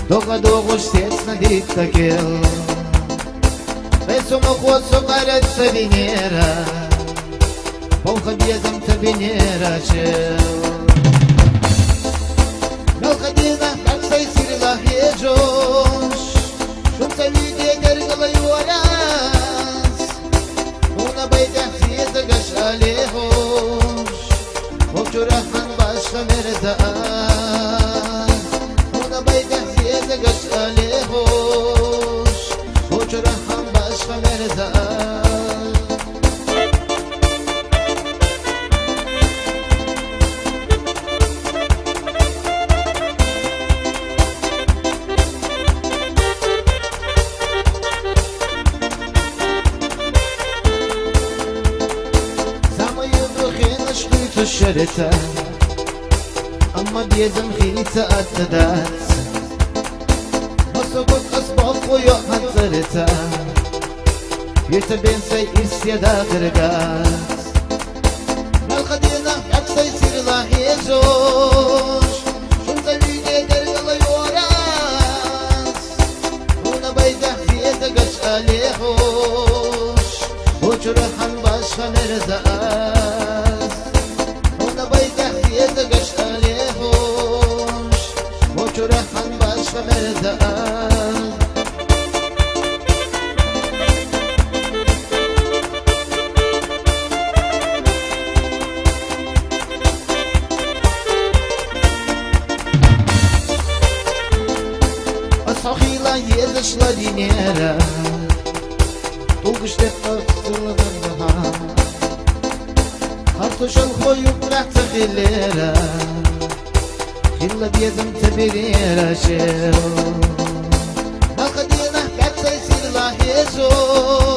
Долго штец на диктакел Весомо хвосту карется Венера Полходезом то Венера чел Мелходина, как сай сирила хеджош Шумца виде дергала юарас Уна бейдах сиеза гашали хош Окчурахан башка мерзаас Уна бейдах сиеза гашали хош Окчурахан башка мерзаас شرته اما بیزم خیلی تعددت مسابق اسباق و یا حضرته بیرت بین سی ارسیه دا درگاز ملخدینا یک سی سیر لاحی جوش شون زویده درگل یوراز اونا بیده خیده گش آلی خوش و چرخان باشخا مرزاز Yeze göçali hoş O çörehan başka merdan Asahila yezışla dinera Tulgıştek aksırladan daha Kartuşan koyup bıraktı xillera Xilla diyezim tebirira şev Malkadina katsay sirla hezo